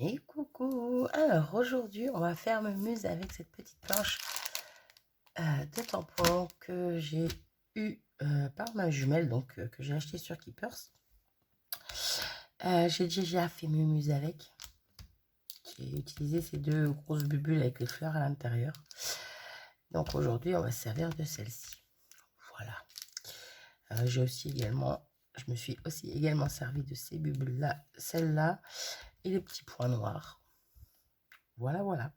Et coucou! Alors aujourd'hui, on va faire mumuse avec cette petite planche de tampons que j'ai eu par ma jumelle, donc que j'ai acheté sur Keepers. J'ai déjà fait mumuse avec. J'ai utilisé ces deux grosses bulles avec les fleurs à l'intérieur. Donc aujourd'hui, on va se servir de celle-ci. Voilà. Je me suis aussi également servi de ces bulles-là, celle-là, et les petits points noirs. Voilà, voilà.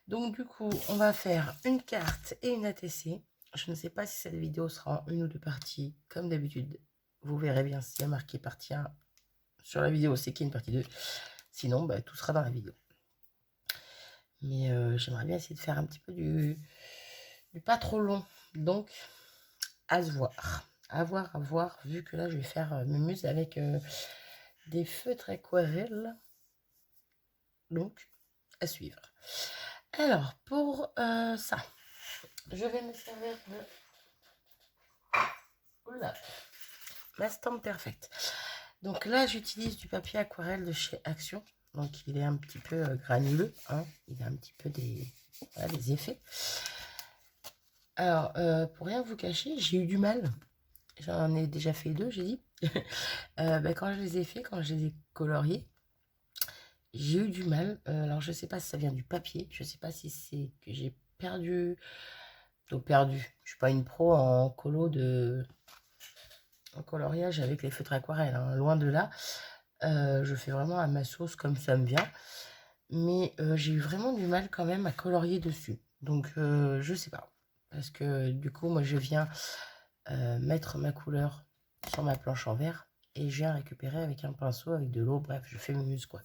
Donc du coup, on va faire une carte et une ATC. Je ne sais pas si cette vidéo sera en une ou deux parties. Comme d'habitude, vous verrez bien s'il y a marqué partie 1 sur la vidéo, c'est qu'il y a une partie 2. Sinon, bah, tout sera dans la vidéo. Mais j'aimerais bien essayer de faire un petit peu du pas trop long. Donc, à se voir. À voir, vu que là, je vais faire mumuse avec des feutres aquarelles. Donc, à suivre. Alors, pour ça, je vais me servir de ma Stamp Perfect. Donc là, j'utilise du papier aquarelle de chez Action. Donc, il est un petit peu granuleux. Hein. Il a un petit peu des effets. Alors, pour rien vous cacher, j'ai eu du mal. J'en ai déjà fait 2, j'ai dit. Quand je les ai fait, quand je les ai coloriés, j'ai eu du mal. Alors, je ne sais pas si ça vient du papier. Je ne sais pas si c'est que j'ai perdu. Donc, perdu. Je ne suis pas une pro en coloriage avec les feutres aquarelles. Hein. Loin de là. Je fais vraiment à ma sauce comme ça me vient. Mais j'ai eu vraiment du mal quand même à colorier dessus. Donc, je sais pas. Parce que du coup, moi, je viens mettre ma couleur sur ma planche en verre. Et je viens récupérer avec un pinceau, avec de l'eau. Bref, je fais mumuse, quoi.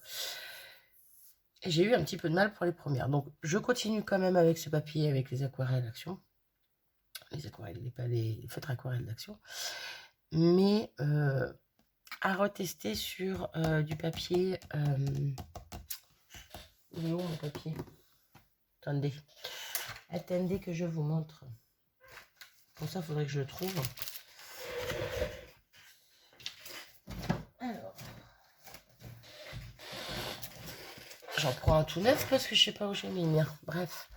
Et j'ai eu un petit peu de mal pour les premières. Donc, je continue quand même avec ce papier, avec les aquarelles d'Action. Les aquarelles, les feutres aquarelles d'Action. Mais à retester sur du papier... il est où mon papier? Attendez que je vous montre. Pour ça, il faudrait que je le trouve. Alors, j'en prends un tout neuf parce que je sais pas où j'ai mis le mien. Bref.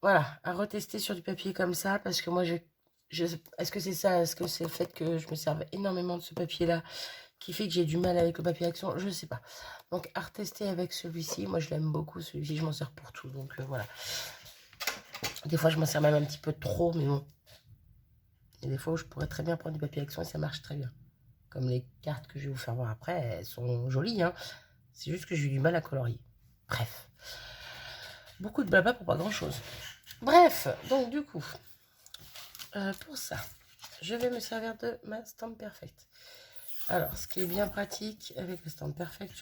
Voilà, à retester sur du papier comme ça parce que moi, est-ce que c'est ça? Est-ce que c'est le fait que je me serve énormément de ce papier-là qui fait que j'ai du mal avec le papier Action? Je sais pas. Donc, à retester avec celui-ci. Moi, je l'aime beaucoup. Celui-ci, je m'en sers pour tout. Donc, voilà. Des fois, je m'en sers même un petit peu trop, mais bon. Il y a des fois où je pourrais très bien prendre du papier Action et ça marche très bien. Comme les cartes que je vais vous faire voir après, elles sont jolies, hein. C'est juste que j'ai eu du mal à colorier. Bref. Beaucoup de blabla pour pas grand chose. Bref, donc du coup, pour ça, je vais me servir de ma Stamp Perfect. Alors, ce qui est bien pratique avec la Stamp Perfect,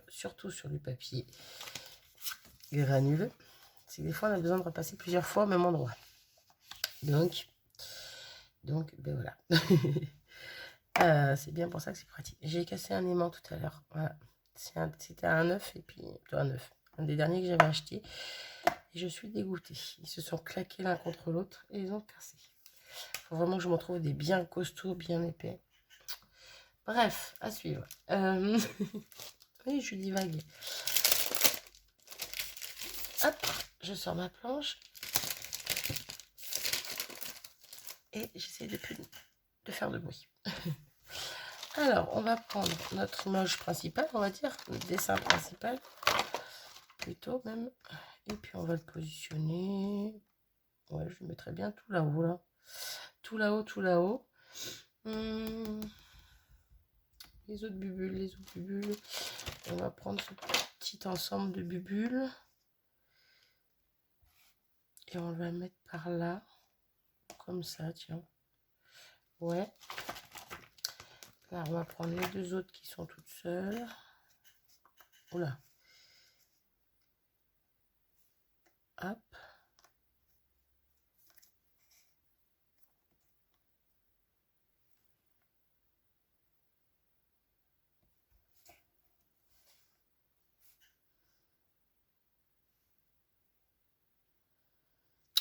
surtout sur du papier granuleux, c'est que des fois on a besoin de repasser plusieurs fois au même endroit. Donc ben voilà. C'est bien pour ça que c'est pratique. J'ai cassé un aimant tout à l'heure. Voilà. C'était un œuf et puis un œuf. Un des derniers que j'avais acheté. Et je suis dégoûtée. Ils se sont claqués l'un contre l'autre et ils ont cassé. Il faut vraiment que je m'en trouve des bien costauds, bien épais. Bref, à suivre. Oui, je divague. Hop, je sors ma planche. Et j'essaie de faire de bruit. Alors, on va prendre notre image principale, on va dire, le dessin principal. Plutôt même. Et puis on va le positionner. Ouais, je le mettrai bien tout là-haut, là. Tout là-haut, tout là-haut. Les autres bubules. On va prendre ce petit ensemble de bubules. Et on va le mettre par là. Comme ça, tiens. Ouais. Là, on va prendre les deux autres qui sont toutes seules. Oula. Hop.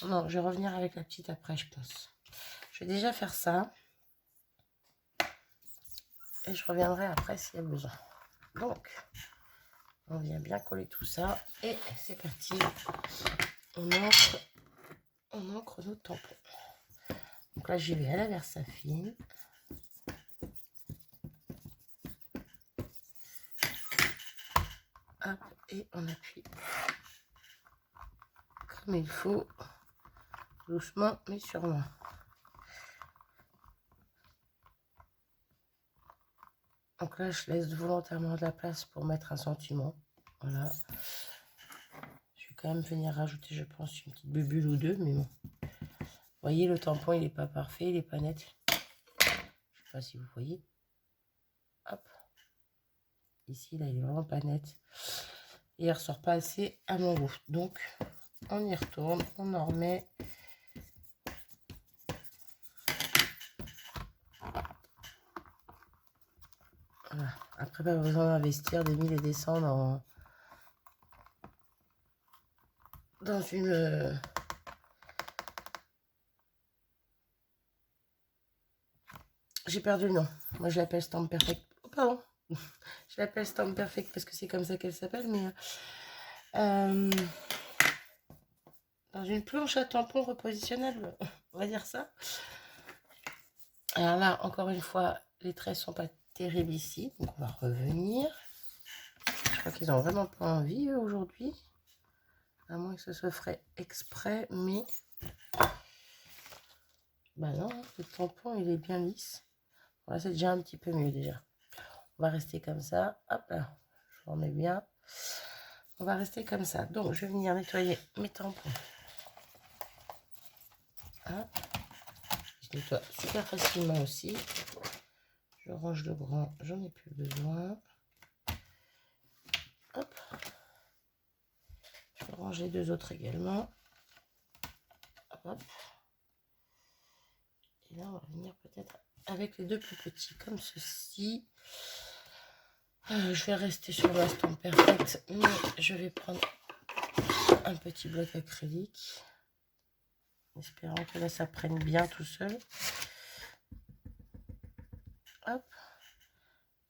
Non, je vais revenir avec la petite après, je pense. Je vais déjà faire ça. Et je reviendrai après s'il y a besoin. Donc, on vient bien coller tout ça. Et c'est parti. On encre nos tampons. Donc là, j'y vais à la Versafine. Hop, et on appuie comme il faut, doucement mais sûrement. Donc là, je laisse volontairement de la place pour mettre un sentiment. Voilà. Je vais quand même venir rajouter, je pense, une petite bubule ou deux, mais bon. Vous voyez, le tampon, il n'est pas parfait, il n'est pas net. Je ne sais pas si vous voyez. Hop. Ici, là, il est vraiment pas net. Et il ne ressort pas assez à mon goût. Donc, on y retourne, on en remet. Voilà. Après, pas besoin d'investir des 1000 et des cents dans une... J'ai perdu le nom. Moi, je l'appelle Stamp Perfect. Oh, pardon. Je l'appelle Stamp Perfect parce que c'est comme ça qu'elle s'appelle, mais... dans une planche à tampons repositionnable, on va dire ça. Alors là, encore une fois, les traits sont pas terribles ici. Donc, on va revenir. Je crois qu'ils ont vraiment pas envie aujourd'hui. À moins que ce soit fait exprès, mais... Bah non, le tampon, il est bien lisse. Voilà, c'est déjà un petit peu mieux déjà. On va rester comme ça. Hop là, je remets bien. On va rester comme ça. Donc, je vais venir nettoyer mes tampons. Hop. Je nettoie super facilement aussi. Je range le grand, j'en ai plus besoin. Hop. Je range les deux autres également. Hop. Et là, on va venir peut-être avec les deux plus petits, comme ceci. Je vais rester sur l'instant perfect, mais je vais prendre un petit bloc acrylique. Espérant que là, ça prenne bien tout seul. Hop.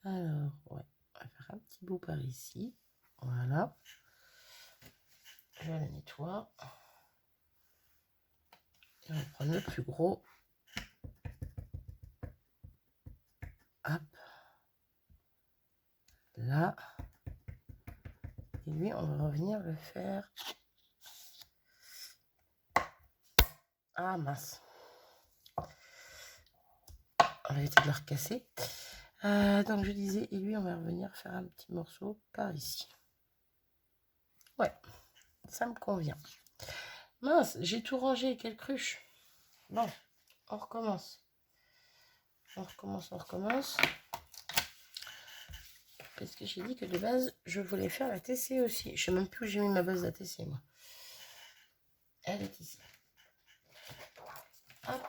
Alors, ouais, on va faire un petit bout par ici. Voilà. Je la nettoie. Et on va prendre le plus gros. Hop. Là. Et lui, on va revenir le faire. Ah mince. On va essayer de le recasser. Donc je disais, et lui, on va revenir faire un petit morceau par ici. Ouais, ça me convient. Mince, j'ai tout rangé, quelle cruche. Bon, on recommence. On recommence. Parce que j'ai dit que de base, je voulais faire la TC aussi. Je sais même plus où j'ai mis ma base de la TC, moi. Elle est ici. Hop.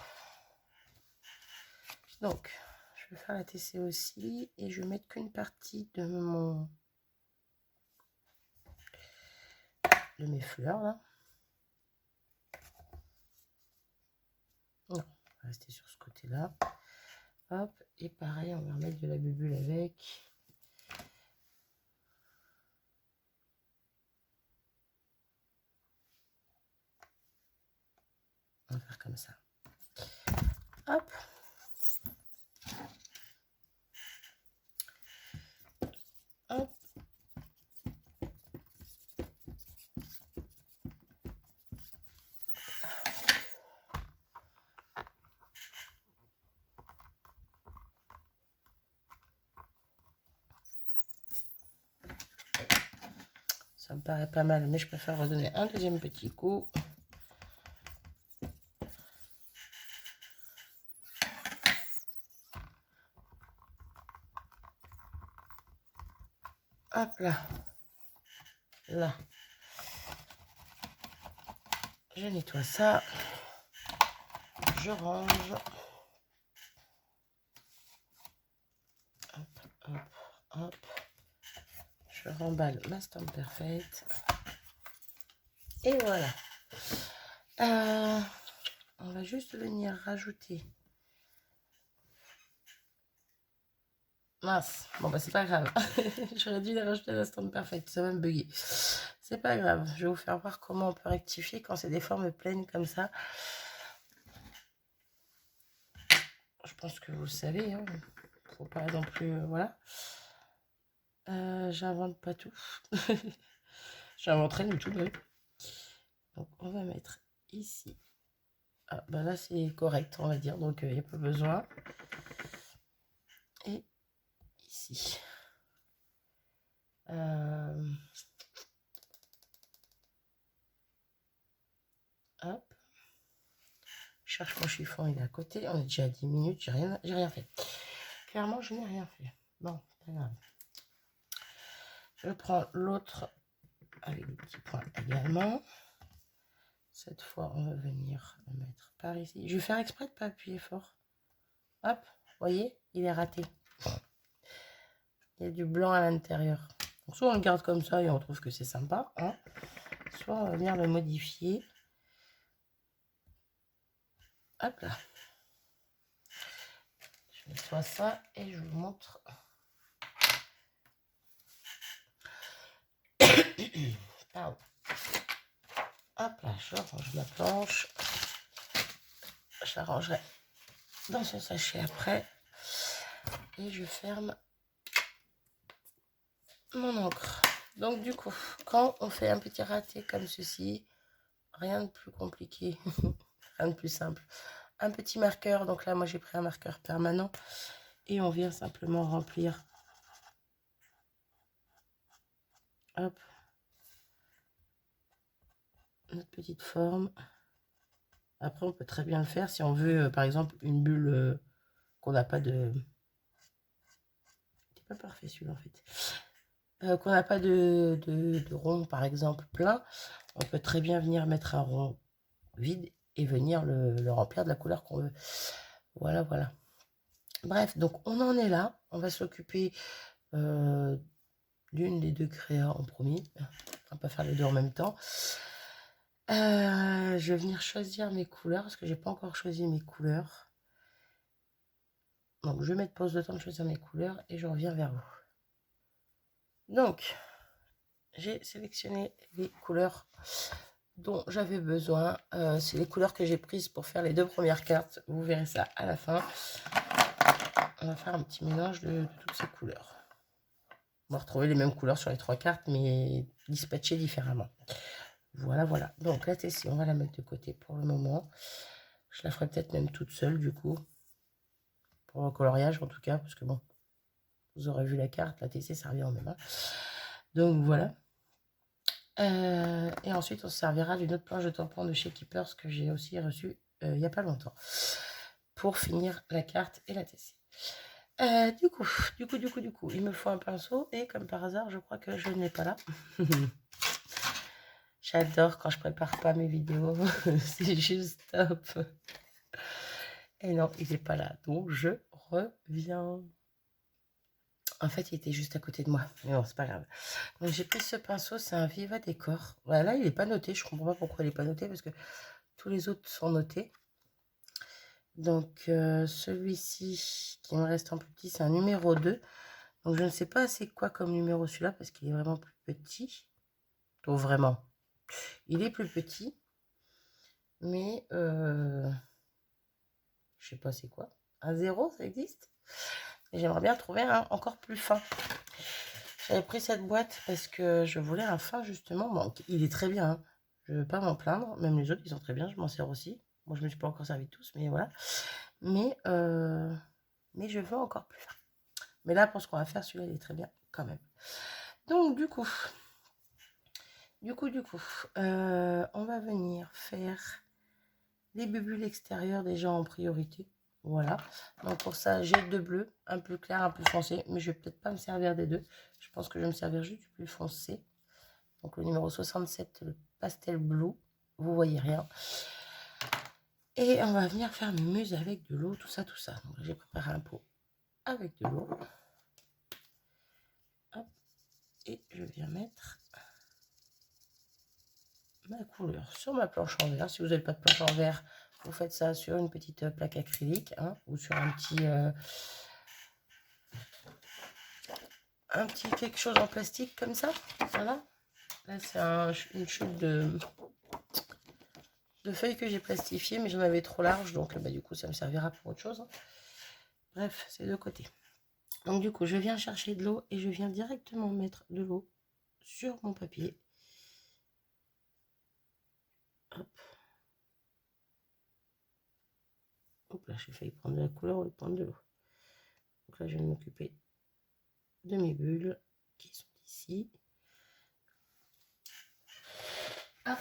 Donc, je vais faire la TC aussi. Et je vais mettre qu'une partie de mes fleurs, là. Non, on va rester sur ce côté-là. Hop. Et pareil, on va remettre de la bubule avec. On va faire comme ça. Hop. Hop. Ça me paraît pas mal, mais je préfère redonner un deuxième petit coup. Hop là. Là. Je nettoie ça. Je range. Hop, hop, hop. Je remballe ma Stamp Perfect. Et voilà. On va juste venir rajouter Mince. Bon, bah, c'est pas grave. J'aurais dû les rajouter à l'instant perfect. Ça va me bugger. C'est pas grave. Je vais vous faire voir comment on peut rectifier quand c'est des formes pleines comme ça. Je pense que vous le savez. Hein. Faut pas non plus... voilà. J'invente pas tout. J'inventerai du tout, oui. Donc, on va mettre ici. Ah, bah là, c'est correct, on va dire. Donc, il n'y a pas besoin. Et ici. Hop. Je cherche mon chiffon, il est à côté. On est déjà à 10 minutes, j'ai rien fait. Clairement, je n'ai rien fait. Bon, pas grave. Je prends l'autre avec des petits points également. Cette fois, on va venir le mettre par ici. Je vais faire exprès de ne pas appuyer fort. Hop, vous voyez, il est raté. Il y a du blanc à l'intérieur. Donc, soit on le garde comme ça et on trouve que c'est sympa, hein, soit on va venir le modifier. Hop là. Je nettoie ça et je vous montre. Pardon. Hop là, je range ma planche. Je la rangerai dans son sachet après. Et je ferme mon encre. Donc du coup, quand on fait un petit raté comme ceci, rien de plus compliqué, rien de plus simple. Un petit marqueur, donc là moi j'ai pris un marqueur permanent et on vient simplement remplir. Hop. Notre petite forme. Après on peut très bien le faire si on veut par exemple une bulle qu'on n'a pas de... C'est pas parfait celui-là en fait. Qu'on n'a pas de rond par exemple plein, on peut très bien venir mettre un rond vide et venir le remplir de la couleur qu'on veut. Voilà, voilà. Bref, donc on en est là. On va s'occuper d'une des deux créas en premier. On va pas faire les deux en même temps. Je vais venir choisir mes couleurs parce que j'ai pas encore choisi mes couleurs. Donc je vais mettre pause de temps de choisir mes couleurs et je reviens vers vous. Donc j'ai sélectionné les couleurs dont j'avais besoin. C'est les couleurs que j'ai prises pour faire les deux premières cartes. Vous verrez ça à la fin. On va faire un petit mélange de toutes ces couleurs. On va retrouver les mêmes couleurs sur les trois cartes, mais dispatchées différemment. Voilà, voilà. Donc la tessie, on va la mettre de côté pour le moment. Je la ferai peut-être même toute seule, du coup. Pour le coloriage, en tout cas, parce que bon, vous aurez vu la carte, la tessie, ça revient en même. Hein. Donc voilà. Et ensuite, on se servira d'une autre planche de tampon de chez Keepers que j'ai aussi reçue il n'y a pas longtemps. Pour finir la carte et la tessie. Du coup, il me faut un pinceau et comme par hasard, je crois que je ne l'ai pas là. J'adore quand je prépare pas mes vidéos, c'est juste top. Et non, il n'est pas là, donc je reviens. En fait, il était juste à côté de moi, mais bon, c'est pas grave. Donc j'ai pris ce pinceau, c'est un Viva Décor. Voilà, il n'est pas noté, je comprends pas pourquoi il n'est pas noté, parce que tous les autres sont notés. Donc celui-ci qui me reste en plus petit, c'est un numéro 2. Donc je ne sais pas c'est quoi comme numéro celui-là parce qu'il est vraiment plus petit. Donc vraiment, il est plus petit. Mais je sais pas c'est quoi. Un 0, ça existe? J'aimerais bien trouver un encore plus fin. J'avais pris cette boîte parce que je voulais un fin justement. Bon, il est très bien. Hein. Je ne veux pas m'en plaindre. Même les autres, ils sont très bien. Je m'en sers aussi. Moi, je ne me suis pas encore servi de tous, mais voilà. Mais je veux encore plus fin. Mais là, pour ce qu'on va faire, celui-là, il est très bien quand même. Donc, du coup, on va venir faire les bulles extérieures déjà en priorité. Voilà. Donc, pour ça, j'ai deux bleus, un plus clair, un plus foncé. Mais je vais peut-être pas me servir des deux. Je pense que je vais me servir juste du plus foncé. Donc, le numéro 67, le pastel blue. Vous voyez rien. Et on va venir faire mes muses avec de l'eau, tout ça, tout ça. Donc, j'ai préparé un pot avec de l'eau. Et je viens mettre ma couleur sur ma planche en verre. Si vous n'avez pas de planche en verre, vous faites ça sur une petite plaque acrylique hein, ou sur un petit un petit quelque chose en plastique comme ça. Voilà. Là, c'est une chute de feuilles que j'ai plastifiées, mais j'en avais trop large, donc bah, du coup, ça me servira pour autre chose. Bref, c'est de côté. Donc du coup, je viens chercher de l'eau et je viens directement mettre de l'eau sur mon papier. Hop. Hop là, j'ai failli prendre de la couleur ou prendre de l'eau. Donc là, je vais m'occuper de mes bulles qui sont ici. Hop.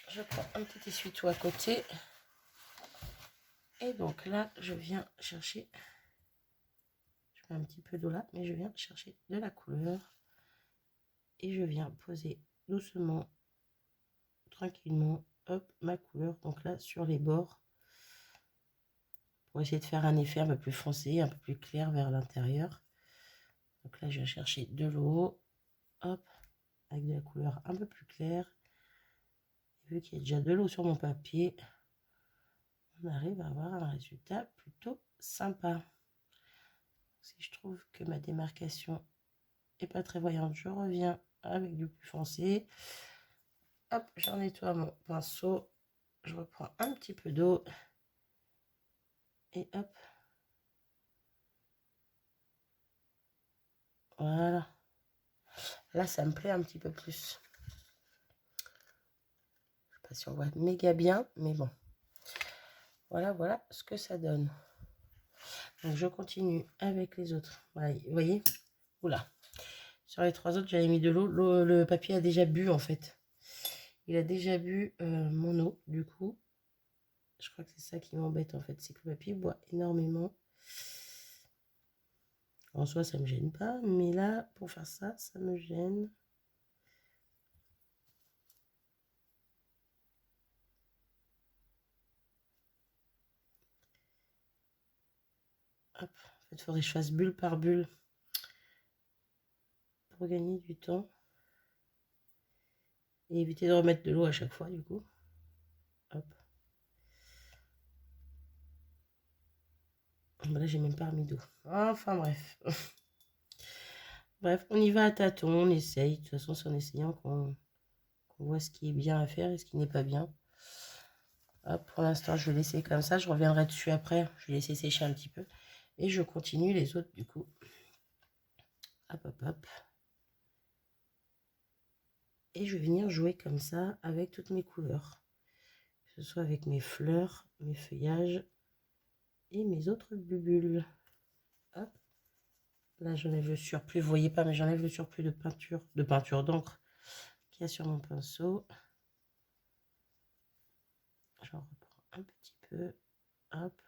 Je prends un petit essuie-tout à côté. Et donc là, je viens chercher, je mets un petit peu d'eau là, mais je viens chercher de la couleur. Et je viens poser doucement, tranquillement, hop, ma couleur. Donc là, sur les bords, pour essayer de faire un effet un peu plus foncé, un peu plus clair vers l'intérieur. Donc là, je vais chercher de l'eau, hop, avec de la couleur un peu plus claire. Et vu qu'il y a déjà de l'eau sur mon papier, on arrive à avoir un résultat plutôt sympa. Si je trouve que ma démarcation est pas très voyante, je reviens avec du plus foncé. Hop, j'en nettoie mon pinceau. Je reprends un petit peu d'eau. Et hop. Voilà. Là, ça me plaît un petit peu plus. Je sais pas si on voit méga bien, mais bon. Voilà, voilà ce que ça donne. Donc, je continue avec les autres. Voilà, vous voyez? Oula. Sur les 3 autres, j'avais mis de l'eau. Le papier a déjà bu, en fait. Il a déjà bu mon eau, du coup. Je crois que c'est ça qui m'embête, en fait. C'est que le papier boit énormément. En soi, ça me gêne pas. Mais là, pour faire ça, ça me gêne. Hop. En fait, il faudrait que je fasse bulle par bulle pour gagner du temps. Et éviter de remettre de l'eau à chaque fois, du coup. Hop. Là, j'ai même pas remis d'eau. Enfin, bref. Bref, on y va à tâtons, on essaye. De toute façon, c'est en essayant qu'on voit ce qui est bien à faire et ce qui n'est pas bien. Hop, pour l'instant, je vais laisser comme ça. Je reviendrai dessus après. Je vais laisser sécher un petit peu. Et je continue les autres, du coup. Hop, hop, hop. Et je vais venir jouer comme ça avec toutes mes couleurs. Que ce soit avec mes fleurs, mes feuillages et mes autres bulles. Hop. Là, j'enlève le surplus. Vous voyez pas, mais j'enlève le surplus de peinture d'encre qu'il y a sur mon pinceau. J'en reprends un petit peu. Hop.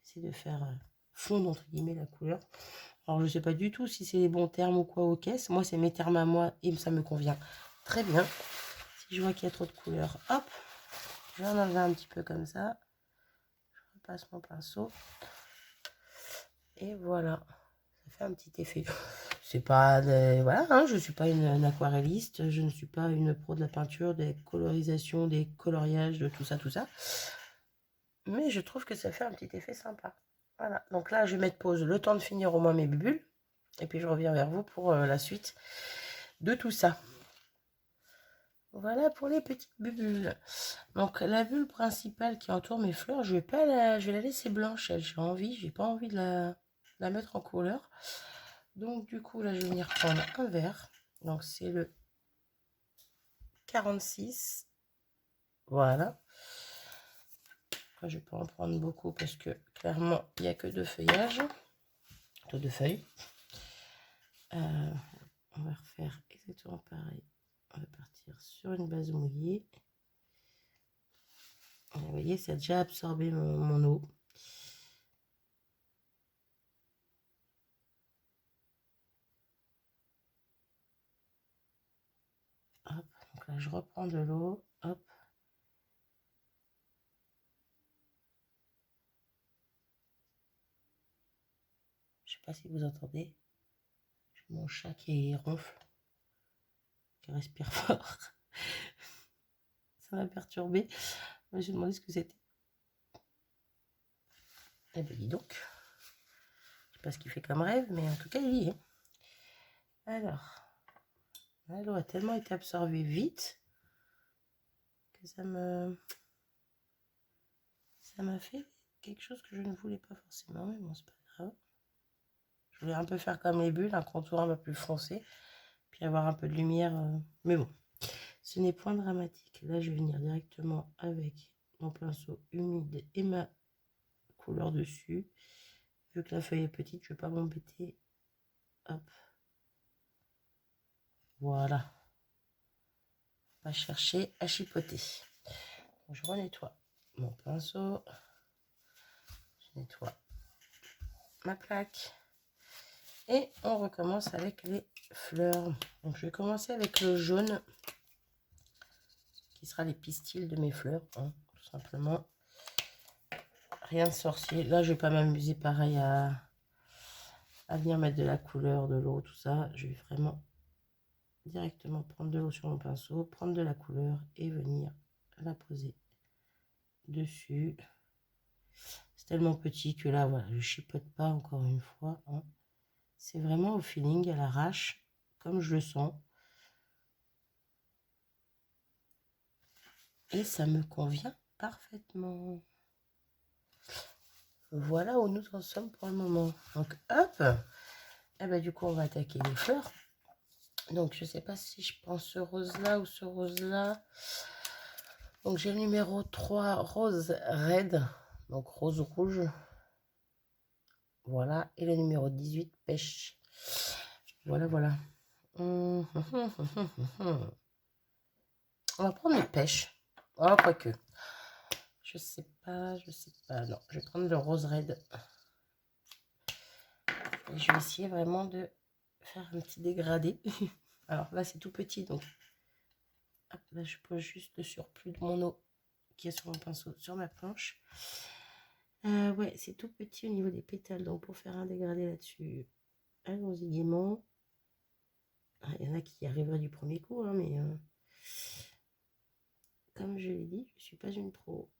J'essaie de faire fondre entre guillemets la couleur. Alors, je sais pas du tout si c'est les bons termes ou quoi aux caisses. Moi, c'est mes termes à moi et ça me convient très bien. Si je vois qu'il y a trop de couleurs, hop, je vais en enlever un petit peu comme ça. Je repasse mon pinceau. Et voilà. Ça fait un petit effet. C'est pas voilà, hein, je suis pas une aquarelliste, je ne suis pas une pro de la peinture, des colorisations, des coloriages, de tout ça, tout ça. Mais je trouve que ça fait un petit effet sympa. Voilà, donc là je vais mettre pause le temps de finir au moins mes bulles. Et puis je reviens vers vous pour la suite de tout ça. Voilà pour les petites bulles. Donc la bulle principale qui entoure mes fleurs, je vais la laisser blanche. J'ai pas envie de la mettre en couleur. Donc du coup là je vais venir prendre un verre. Donc c'est le 46. Voilà. Après, je vais pas en prendre beaucoup parce que clairement il n'y a que 2 feuillages. 2 feuilles. On va refaire exactement pareil. On va partir sur une base mouillée. Vous voyez, ça a déjà absorbé mon eau. Hop, donc là je reprends de l'eau. Hop. Je sais pas si vous entendez. J'ai mon chat qui ronfle, qui respire fort. Ça m'a perturbé. Je me suis demandé ce que c'était. Eh bien, dis donc. Je sais pas ce qu'il fait comme rêve, mais en tout cas, il y est. Alors, l'eau a tellement été absorbée vite que ça m'a fait quelque chose que je ne voulais pas forcément, mais bon, c'est pas grave. Je voulais un peu faire comme les bulles, un contour un peu plus foncé, puis avoir un peu de lumière. Mais bon, ce n'est point dramatique. Là, je vais venir directement avec mon pinceau humide et ma couleur dessus. Vu que la feuille est petite, je ne vais pas m'embêter. Hop. Voilà. Pas chercher à chipoter. Donc, je renettoie mon pinceau. Je nettoie ma plaque. Et on recommence avec les fleurs. Donc, je vais commencer avec le jaune, qui sera les pistils de mes fleurs, hein, tout simplement. Rien de sorcier. Là, je vais pas m'amuser pareil à venir mettre de la couleur, de l'eau, tout ça. Je vais vraiment directement prendre de l'eau sur mon pinceau, prendre de la couleur et venir la poser dessus. C'est tellement petit que là, voilà, je chipote pas encore une fois, hein. C'est vraiment au feeling, à l'arrache, comme je le sens. Et ça me convient parfaitement. Voilà où nous en sommes pour le moment. Donc, hop. Et ben, du coup, on va attaquer les fleurs. Donc, je sais pas si je prends ce rose-là ou ce rose-là. Donc, j'ai le numéro 3, rose red. Donc, rose rouge. Voilà. Et le numéro 18, pêche. Voilà, voilà. On va prendre le pêche. Oh, quoique. Je sais pas. Non, je vais prendre le rose red. Et je vais essayer vraiment de faire un petit dégradé. Alors là, c'est tout petit, donc hop, là, je pose juste le surplus de mon eau qui est sur mon pinceau sur ma planche. Ouais, c'est tout petit au niveau des pétales, donc pour faire un dégradé là-dessus, allons-y gaiement. Il y en a qui y arriveraient du premier coup, hein, mais comme je l'ai dit, je ne suis pas une pro.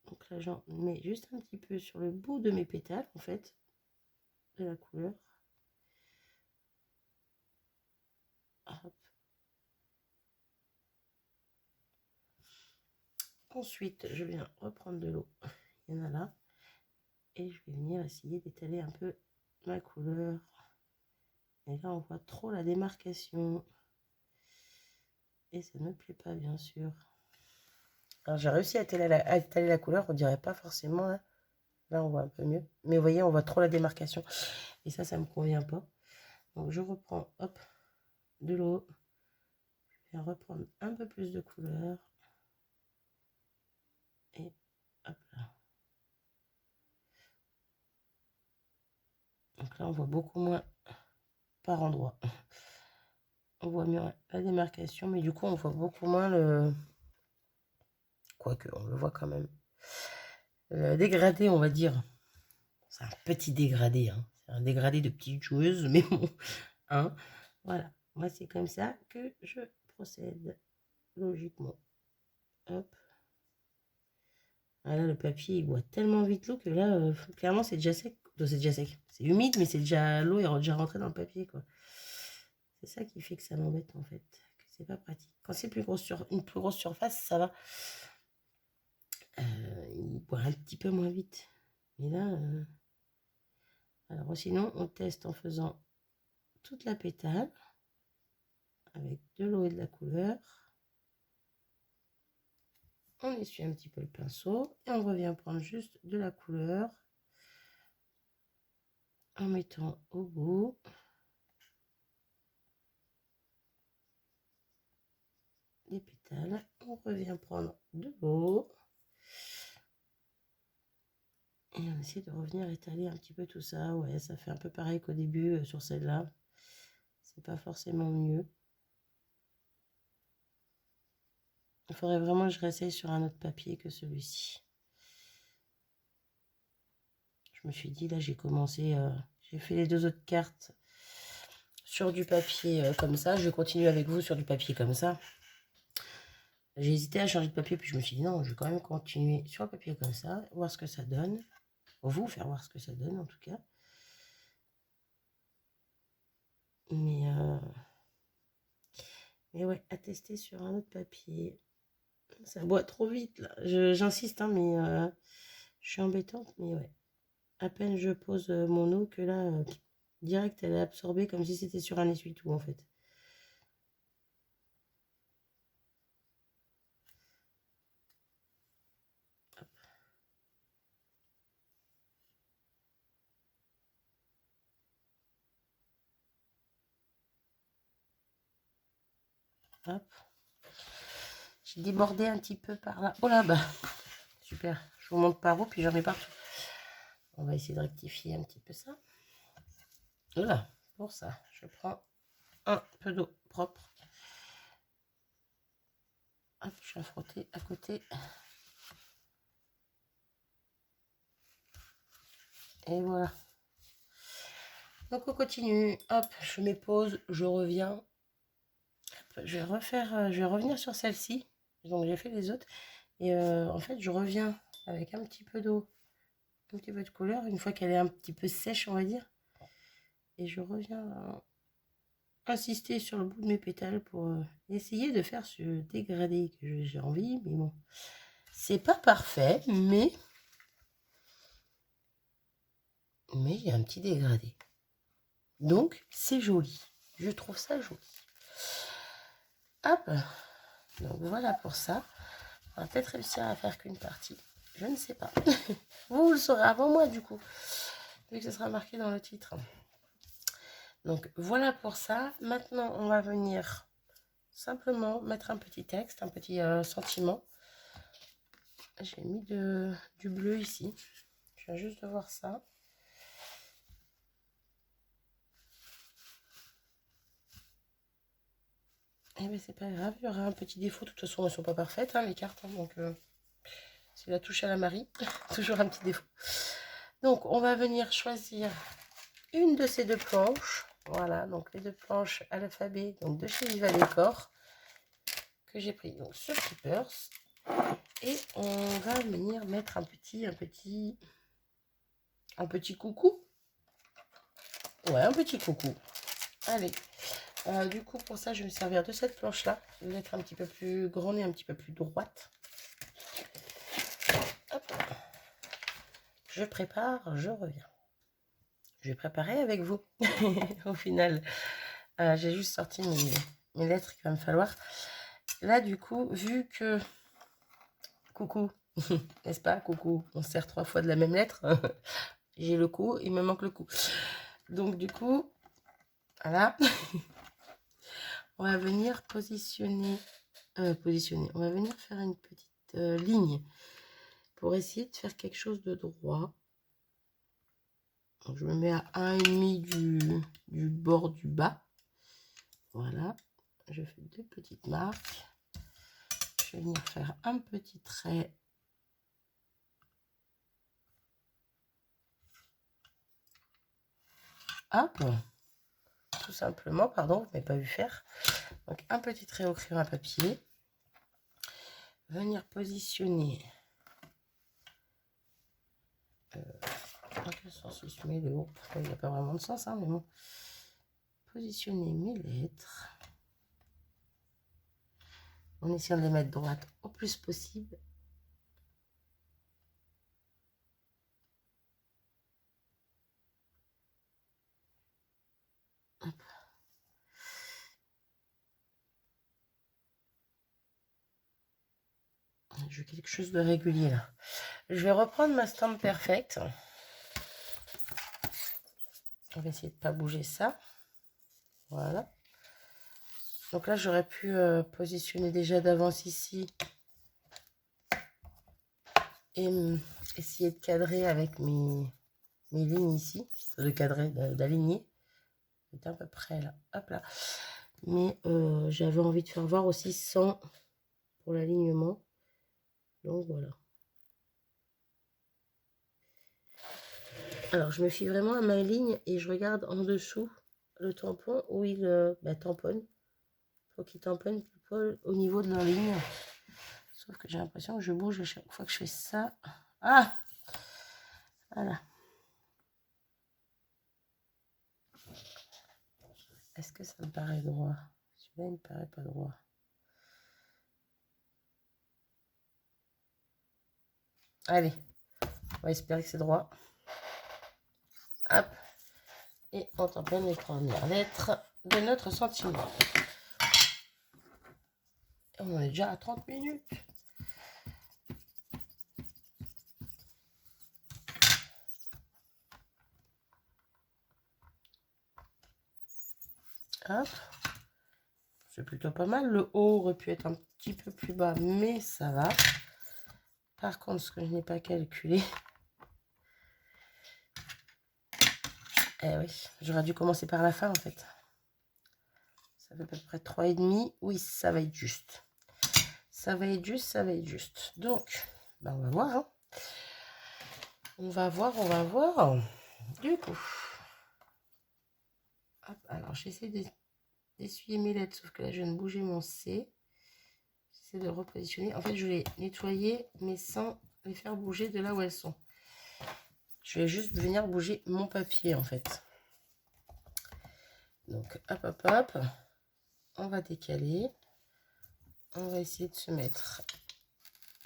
Donc là, j'en mets juste un petit peu sur le bout de mes pétales, en fait, de la couleur. Hop. Ensuite, je viens reprendre de l'eau. Il y en a là. Et je vais venir essayer d'étaler un peu ma couleur. Et là, on voit trop la démarcation. Et ça ne me plaît pas, bien sûr. Alors, j'ai réussi à étaler la couleur. On dirait pas forcément, là. Là, on voit un peu mieux. Mais vous voyez, on voit trop la démarcation. Et ça me convient pas. Donc, je reprends, hop, de l'eau. Je vais reprendre un peu plus de couleur. Et hop là. Donc là, on voit beaucoup moins par endroit. On voit mieux la démarcation, mais du coup, on voit beaucoup moins le... Quoique, on le voit quand même. Le dégradé, on va dire. C'est un petit dégradé, hein. C'est un dégradé de petite joueuse, mais bon, hein. Voilà, moi c'est comme ça que je procède, logiquement. Hop. Voilà, le papier, il boit tellement vite l'eau que là, clairement, c'est déjà sec. C'est déjà sec. C'est humide, mais c'est déjà l'eau est déjà rentrée dans le papier, quoi. C'est ça qui fait que ça m'embête, en fait. Que c'est pas pratique. Quand c'est une plus grosse surface, ça va. Il boit un petit peu moins vite. Mais là... Alors, sinon, on teste en faisant toute la pétale avec de l'eau et de la couleur. On essuie un petit peu le pinceau et on revient prendre juste de la couleur en mettant au bout. Des pétales. On revient prendre de l'eau. Et on essaie de revenir étaler un petit peu tout ça. Ouais, ça fait un peu pareil qu'au début sur celle-là. C'est pas forcément mieux. Il faudrait vraiment que je réessaye sur un autre papier que celui-ci. Je me suis dit, là, j'ai commencé... j'ai fait les 2 autres cartes sur du papier comme ça. Je vais continuer avec vous sur du papier comme ça. J'ai hésité à changer de papier, puis je me suis dit, non, je vais quand même continuer sur le papier comme ça, voir ce que ça donne. vous faire voir ce que ça donne en tout cas. Mais ouais, à tester sur un autre papier. Ça boit trop vite là. J'insiste, hein, mais je suis embêtante, mais ouais. À peine je pose mon eau que là, direct, elle est absorbée comme si c'était sur un essuie-tout en fait. Hop. J'ai débordé un petit peu par là. Oh là, bah, super. Je vous montre par où, puis j'en mets partout. On va essayer de rectifier un petit peu ça. Voilà, pour ça, je prends un peu d'eau propre. Hop, je vais frotter à côté. Et voilà. Donc on continue. Hop, je mets pause, je reviens. Hop, je vais revenir sur celle-ci. Donc j'ai fait les autres. Et en fait, je reviens avec un petit peu d'eau, un petit peu de couleur, une fois qu'elle est un petit peu sèche, on va dire. Et je reviens insister sur le bout de mes pétales pour essayer de faire ce dégradé que j'ai envie. Mais bon, c'est pas parfait, mais il y a un petit dégradé. Donc, c'est joli. Je trouve ça joli. Hop. Donc, voilà pour ça. On va peut-être réussir à faire qu'une partie. Je ne sais pas. Vous le saurez avant moi, du coup. Vu que ce sera marqué dans le titre. Donc, voilà pour ça. Maintenant, on va venir simplement mettre un petit texte, un petit sentiment. J'ai mis du bleu ici. Je viens juste de voir ça. Eh bien, c'est pas grave, il y aura un petit défaut. De toute façon, elles ne sont pas parfaites, hein, les cartes. Hein, donc, c'est la touche à la Marie. Toujours un petit défaut. Donc, on va venir choisir une de ces deux planches. Voilà, donc les deux planches à l'alphabet, donc de chez Viva Décor, que j'ai pris donc sur Keepers. Et on va venir mettre un petit coucou. Ouais, un petit coucou. Allez. Du coup, pour ça, je vais me servir de cette planche-là. Je vais être un petit peu plus grande et un petit peu plus droite. Hop. Je prépare, je reviens. Je vais préparer avec vous. Au final, j'ai juste sorti mes lettres qu'il va me falloir. Là, du coup, vu que... Coucou, n'est-ce pas? Coucou, on sert 3 fois de la même lettre. J'ai le coup, il me manque le coup. Donc, du coup, voilà. On va venir positionner. On va venir faire une petite ligne pour essayer de faire quelque chose de droit. Donc, je me mets à 1,5 du bord du bas. Voilà. Je fais 2 petites marques. Je vais venir faire un petit trait. Hop. Tout simplement, pardon, vous n'avez pas vu faire. Donc, un petit trait au crayon à papier. Venir positionner. Dans quel sens il se met le haut? Il n'y a pas vraiment de sens, hein, mais bon. Positionner mes lettres. En essayant de les mettre droites au plus possible. Hop. Je veux quelque chose de régulier là. Je vais reprendre ma Stamp Perfect. On va essayer de ne pas bouger ça. Voilà. Donc là, j'aurais pu positionner déjà d'avance ici. Et essayer de cadrer avec mes lignes ici. De cadrer, d'aligner. C'est à peu près là. Hop là. Mais j'avais envie de faire voir aussi sans pour l'alignement. Donc voilà. Alors, je me fie vraiment à ma ligne et je regarde en dessous le tampon où il tamponne. Il faut qu'il tamponne au niveau de la ligne. Sauf que j'ai l'impression que je bouge à chaque fois que je fais ça. Ah! Voilà. Est-ce que ça me paraît droit? Celui-là, il me paraît pas droit. Allez, on va espérer que c'est droit. Hop. Et on t'emmène les premières lettres de notre sentiment. Et on est déjà à 30 minutes. Hop. C'est plutôt pas mal. Le haut aurait pu être un petit peu plus bas, mais ça va. Par contre, ce que je n'ai pas calculé... Eh oui, j'aurais dû commencer par la fin en fait. Ça fait à peu près 3,5. Oui, ça va être juste. Ça va être juste, ça va être juste. Donc, ben on va voir. Hein. On va voir. Du coup. Hop, alors, j'essaie d'essuyer mes lettres, sauf que là, je viens de bouger mon C. J'essaie de repositionner. En fait, je vais nettoyer, mais sans les faire bouger de là où elles sont. Je vais juste venir bouger mon papier, en fait. Donc, hop, hop, hop. On va décaler. On va essayer de se mettre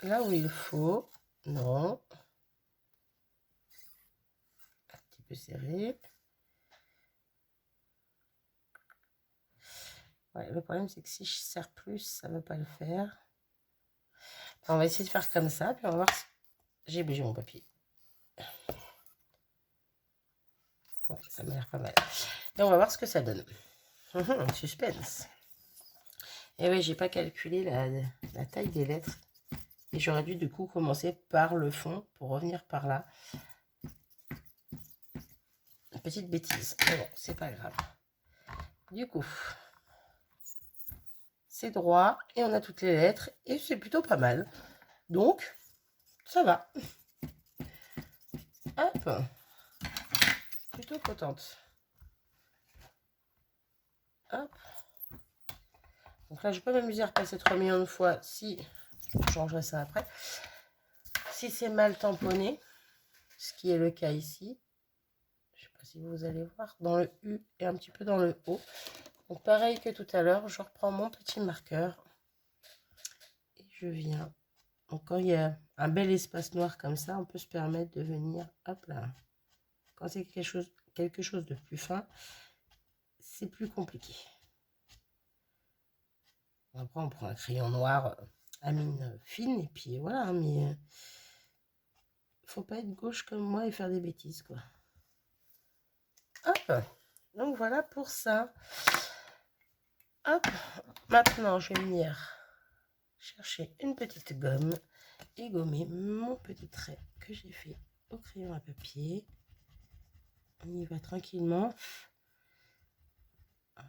là où il faut. Non. Un petit peu serré. Ouais, le problème, c'est que si je serre plus, ça ne va pas le faire. On va essayer de faire comme ça, puis on va voir si j'ai bougé mon papier. Ouais, ça m'a l'air pas mal. Et on va voir ce que ça donne. Suspense. Et oui, j'ai pas calculé la taille des lettres. Et j'aurais dû du coup commencer par le fond pour revenir par là. Une petite bêtise. Mais bon, c'est pas grave. Du coup, c'est droit et on a toutes les lettres et c'est plutôt pas mal. Donc, ça va. Hop. Plutôt contente. Hop. Donc là, je peux m'amuser à repasser 3 millions de fois si je changerai ça après. Si c'est mal tamponné, ce qui est le cas ici. Je ne sais pas si vous allez voir, dans le U et un petit peu dans le O. Donc pareil que tout à l'heure, je reprends mon petit marqueur et je viens. Donc quand il y a un bel espace noir comme ça, on peut se permettre de venir, hop là. Quand c'est quelque chose de plus fin, c'est plus compliqué. Après, on prend un crayon noir à mine fine et puis voilà, mais faut pas être gauche comme moi et faire des bêtises, quoi. Hop, donc voilà pour ça. Hop, maintenant je vais venir chercher une petite gomme et gommer mon petit trait que j'ai fait au crayon à papier. On y va tranquillement.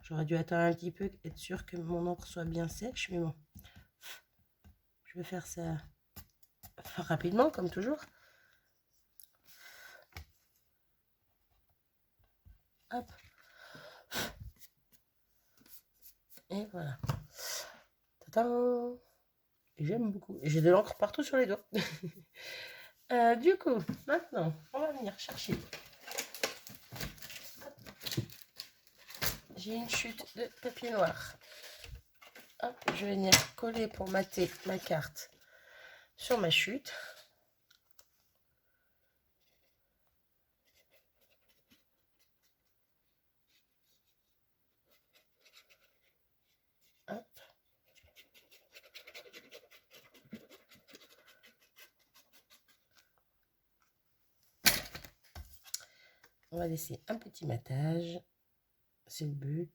J'aurais dû attendre un petit peu, être sûr que mon encre soit bien sèche, mais bon. Je vais faire ça rapidement, comme toujours. Hop. Et voilà. Tadam! J'aime beaucoup. J'ai de l'encre partout sur les doigts. Du coup, maintenant, on va venir chercher. J'ai une chute de papier noir. Hop, je vais venir coller pour mater ma carte sur ma chute. Hop. On va laisser un petit matage. C'est le but.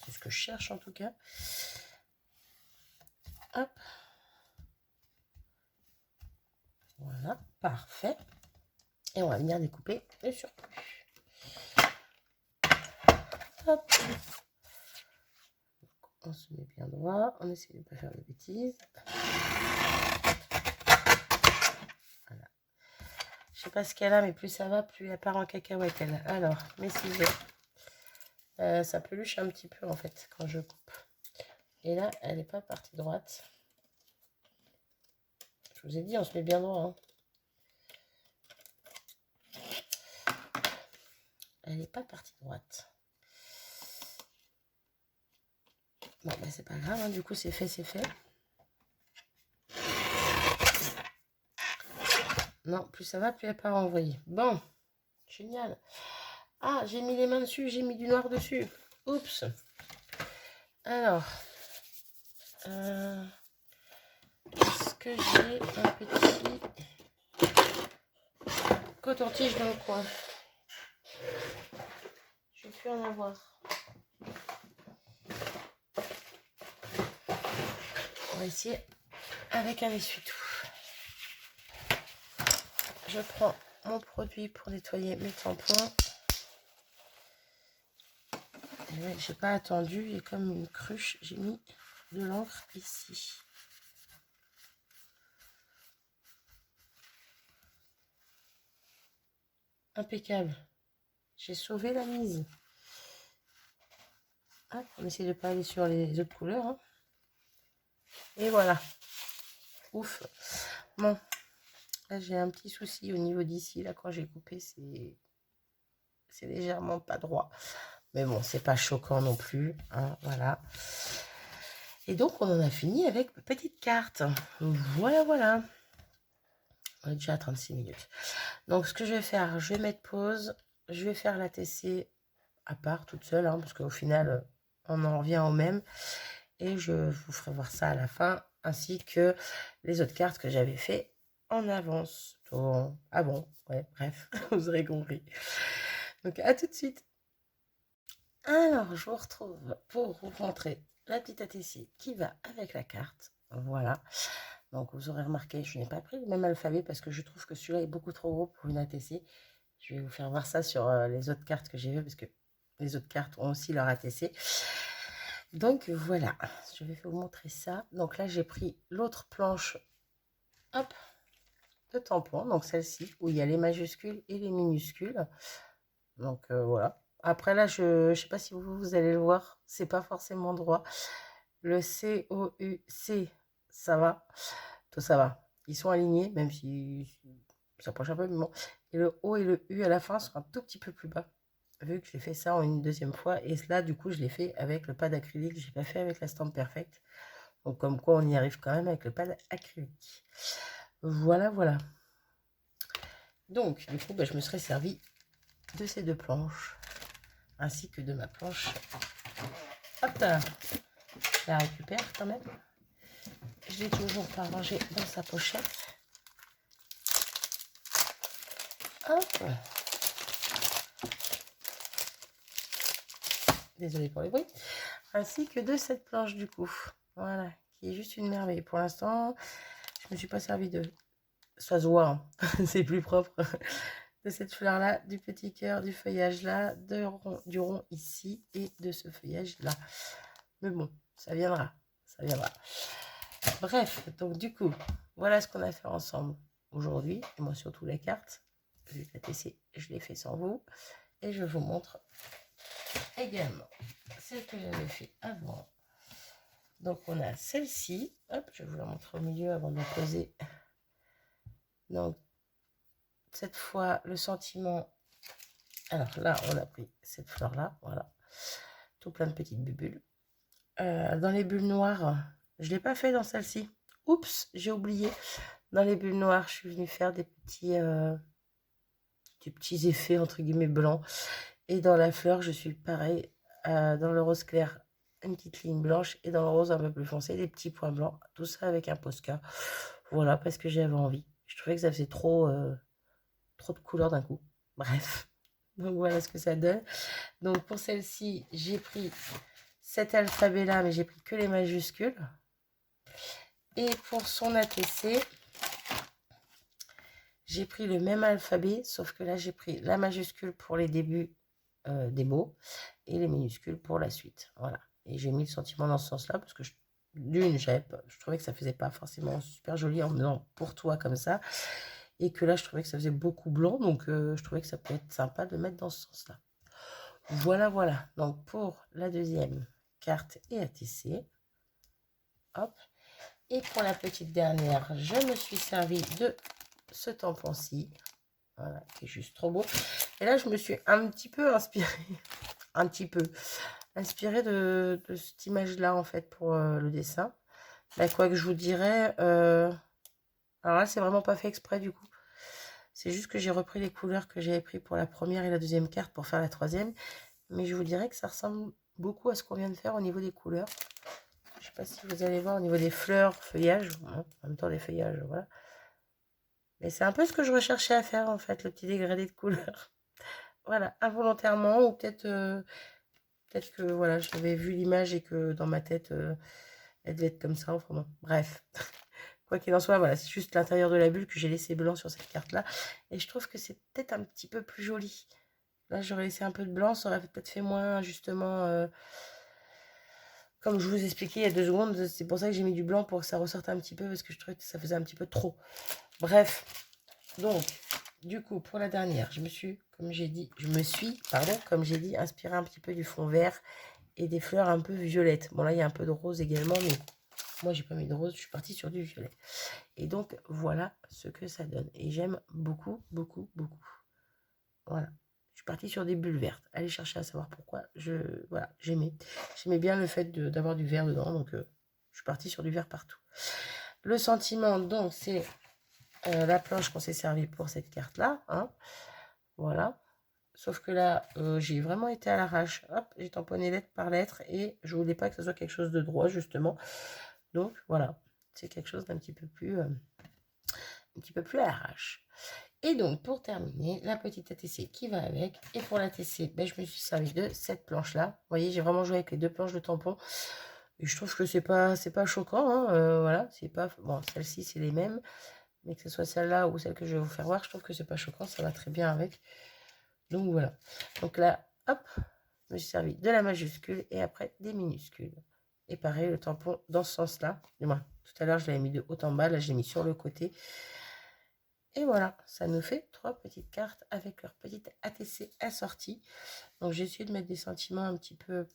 C'est ce que je cherche en tout cas. Hop. Voilà, parfait. Et on va venir découper le surplus. Hop. On se met bien droit. On essaie de ne pas faire de bêtises. Voilà. Je sais pas ce qu'elle a, mais plus ça va, plus elle part en cacahuète. Elle. Alors, mes ciseaux. Ça peluche un petit peu en fait quand je coupe. Et là, elle n'est pas partie droite. Je vous ai dit, on se met bien droit. Hein. Elle n'est pas partie droite. Bon, ben c'est pas grave, hein. Du coup, c'est fait, c'est fait. Non, plus ça va, plus elle part envoyer. Bon, génial. Ah, j'ai mis les mains dessus, j'ai mis du noir dessus. Oups. Alors, est-ce que j'ai un petit coton-tige dans le coin? Je vais plus en avoir. On va essayer avec un essuie-tout. Je prends mon produit pour nettoyer mes tampons. J'ai pas attendu et comme une cruche, j'ai mis de l'encre ici. Impeccable. J'ai sauvé la mise. Hop, on essaie de pas aller sur les autres couleurs. Hein. Et voilà. Ouf. Bon. Là, j'ai un petit souci au niveau d'ici. Là, quand j'ai coupé, c'est légèrement pas droit. Mais bon, c'est pas choquant non plus. Hein, voilà. Et donc, on en a fini avec ma petite carte. Voilà, voilà. On est déjà à 36 minutes. Donc, ce que je vais faire, je vais mettre pause. Je vais faire la TC à part, toute seule, hein, parce qu'au final, on en revient au même. Et je vous ferai voir ça à la fin, ainsi que les autres cartes que j'avais fait en avance. Ah bon, ouais, bref, vous aurez compris. Donc, à tout de suite. Alors, je vous retrouve pour vous montrer la petite ATC qui va avec la carte. Voilà. Donc, vous aurez remarqué, je n'ai pas pris le même alphabet parce que je trouve que celui-là est beaucoup trop gros pour une ATC. Je vais vous faire voir ça sur les autres cartes que j'ai vues parce que les autres cartes ont aussi leur ATC. Donc, voilà. Je vais vous montrer ça. Donc là, j'ai pris l'autre planche, hop, de tampon. Donc, celle-ci, où il y a les majuscules et les minuscules. Donc, voilà. Après, là, je ne sais pas si vous allez le voir. C'est pas forcément droit. Le C, O, U, C, ça va. Tout ça va. Ils sont alignés, même si ça penche un peu, mais bon. Et le O et le U à la fin sont un tout petit peu plus bas. Vu que j'ai fait ça en une deuxième fois. Et là, du coup, je l'ai fait avec le pad acrylique. Je n'ai pas fait avec la stampe perfect. Donc, comme quoi, on y arrive quand même avec le pad acrylique. Voilà, voilà. Donc, du coup, je me serais servi de ces deux planches. Ainsi que de ma planche. Hop là. Je la récupère quand même. Je l'ai toujours pas rangé dans sa pochette. Hop. Désolée pour les bruits. Ainsi que de cette planche du coup. Voilà. Qui est juste une merveille. Pour l'instant, je ne me suis pas servi de... Ça se voit. Hein. C'est plus propre. De cette fleur là, du petit cœur, du feuillage là, du rond ici et de ce feuillage là. Mais bon, ça viendra. Ça viendra. Bref, donc du coup, voilà ce qu'on a fait ensemble aujourd'hui. Et moi surtout les cartes. Vu que la TC, je l'ai fait sans vous. Et je vous montre également celle que j'avais fait avant. Donc on a celle-ci. Hop, je vais vous la montrer au milieu avant de la poser. Donc cette fois, le sentiment. Alors là, on a pris cette fleur-là. Voilà. Tout plein de petites bulles. Dans les bulles noires, je ne l'ai pas fait dans celle-ci. Oups, j'ai oublié. Dans les bulles noires, je suis venue faire des petits effets entre guillemets blancs. Et dans la fleur, je suis pareil. Dans le rose clair, une petite ligne blanche. Et dans le rose un peu plus foncé, des petits points blancs. Tout ça avec un Posca. Voilà, parce que j'avais envie. Je trouvais que ça faisait trop de couleurs d'un coup. Bref. Donc voilà ce que ça donne. Donc pour celle-ci, j'ai pris cet alphabet-là, mais j'ai pris que les majuscules. Et pour son ATC, j'ai pris le même alphabet, sauf que là, j'ai pris la majuscule pour les débuts des mots et les minuscules pour la suite. Voilà. Et j'ai mis le sentiment dans ce sens-là, parce que d'une, je trouvais que ça faisait pas forcément super joli en faisant pour toi comme ça. Et que là, je trouvais que ça faisait beaucoup blanc, donc je trouvais que ça peut être sympa de mettre dans ce sens-là. Voilà, voilà. Donc pour la deuxième carte et ATC, hop. Et pour la petite dernière, je me suis servi de ce tampon-ci. Voilà, qui est juste trop beau. Et là, je me suis un petit peu inspirée. Un petit peu. Inspirée de cette image-là, en fait, pour le dessin. Là, quoi que je vous dirais... alors là, c'est vraiment pas fait exprès, du coup. C'est juste que j'ai repris les couleurs que j'avais pris pour la première et la deuxième carte pour faire la troisième. Mais je vous dirais que ça ressemble beaucoup à ce qu'on vient de faire au niveau des couleurs. Je sais pas si vous allez voir au niveau des fleurs, feuillages, hein, en même temps des feuillages, voilà. Mais c'est un peu ce que je recherchais à faire en fait, le petit dégradé de couleurs. Voilà, involontairement ou peut-être que voilà, j'avais vu l'image et que dans ma tête, elle devait être comme ça. Enfin bon, bref. Quoi qu'il en soit, voilà, c'est juste l'intérieur de la bulle que j'ai laissé blanc sur cette carte-là. Et je trouve que c'est peut-être un petit peu plus joli. Là, j'aurais laissé un peu de blanc, ça aurait peut-être fait moins justement... comme je vous expliquais il y a 2 secondes, c'est pour ça que j'ai mis du blanc pour que ça ressorte un petit peu parce que je trouvais que ça faisait un petit peu trop. Bref, donc, du coup, pour la dernière, je me suis, comme j'ai dit, inspiré un petit peu du fond vert et des fleurs un peu violettes. Bon, là, il y a un peu de rose également, mais moi, j'ai pas mis de rose, je suis partie sur du violet. Et donc, voilà ce que ça donne. Et j'aime beaucoup, beaucoup, beaucoup. Voilà. Je suis partie sur des bulles vertes. Allez chercher à savoir pourquoi. Voilà, j'aimais bien le fait d'avoir du vert dedans. Donc, je suis partie sur du vert partout. Le sentiment, donc, c'est la planche qu'on s'est servi pour cette carte-là. Hein. Voilà. Sauf que là, j'ai vraiment été à l'arrache. Hop, j'ai tamponné lettre par lettre et je voulais pas que ce soit quelque chose de droit, justement. Donc, voilà. C'est quelque chose d'un petit peu plus à l'arrache. Et donc, pour terminer, la petite ATC qui va avec. Et pour l'ATC, ben, je me suis servi de cette planche-là. Vous voyez, j'ai vraiment joué avec les 2 planches de tampon. Et je trouve que c'est pas choquant. Hein, voilà, c'est pas... Bon, celle-ci, c'est les mêmes. Mais que ce soit celle-là ou celle que je vais vous faire voir, je trouve que c'est pas choquant. Ça va très bien avec. Donc, voilà. Donc là, hop, je me suis servi de la majuscule et après des minuscules. Et pareil, le tampon dans ce sens-là. Tout à l'heure, je l'avais mis de haut en bas. Là, je l'ai mis sur le côté. Et voilà, ça nous fait 3 petites cartes avec leur petite ATC assortie. Donc j'ai essayé de mettre des sentiments un petit peu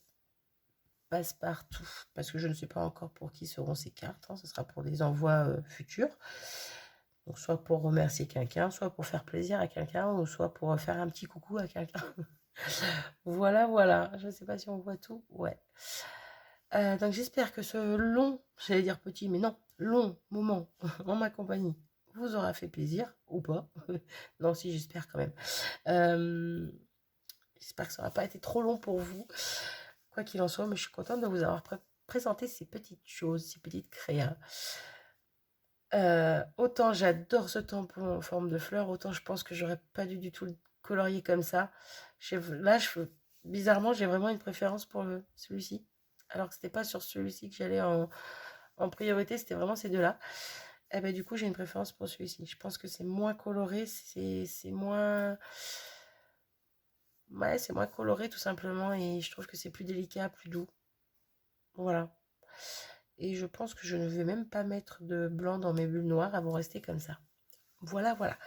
passe-partout, parce que je ne sais pas encore pour qui seront ces cartes. Hein. Ce sera pour des envois futurs. Donc soit pour remercier quelqu'un, soit pour faire plaisir à quelqu'un, ou soit pour faire un petit coucou à quelqu'un. Voilà, voilà. Je ne sais pas si on voit tout. Ouais. Donc j'espère que ce long, j'allais dire petit, mais non, long moment en ma compagnie vous aura fait plaisir, ou pas. Non, si, j'espère quand même. J'espère que ça n'aura pas été trop long pour vous. Quoi qu'il en soit, mais je suis contente de vous avoir présenté ces petites choses, ces petites créas. Autant j'adore ce tampon en forme de fleur, autant je pense que j'aurais pas dû du tout le colorier comme ça. Là, bizarrement, j'ai vraiment une préférence pour celui-ci. Alors que c'était pas sur celui-ci que j'allais en priorité, c'était vraiment ces deux-là. Et ben, du coup, j'ai une préférence pour celui-ci. Je pense que c'est moins coloré, c'est moins... Ouais, c'est moins coloré tout simplement et je trouve que c'est plus délicat, plus doux. Voilà. Et je pense que je ne vais même pas mettre de blanc dans mes bulles noires, elles vont rester comme ça. Voilà, voilà.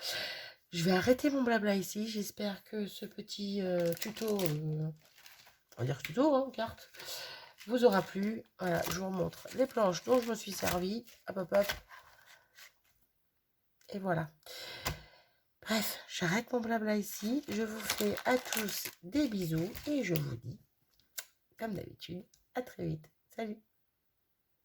Je vais arrêter mon blabla ici. J'espère que ce petit tuto, on va dire tuto, hein, carte, vous aura plu. Voilà, je vous remontre les planches dont je me suis servi. Hop, hop, hop. Et voilà. Bref, j'arrête mon blabla ici. Je vous fais à tous des bisous et je vous dis, comme d'habitude, à très vite. Salut!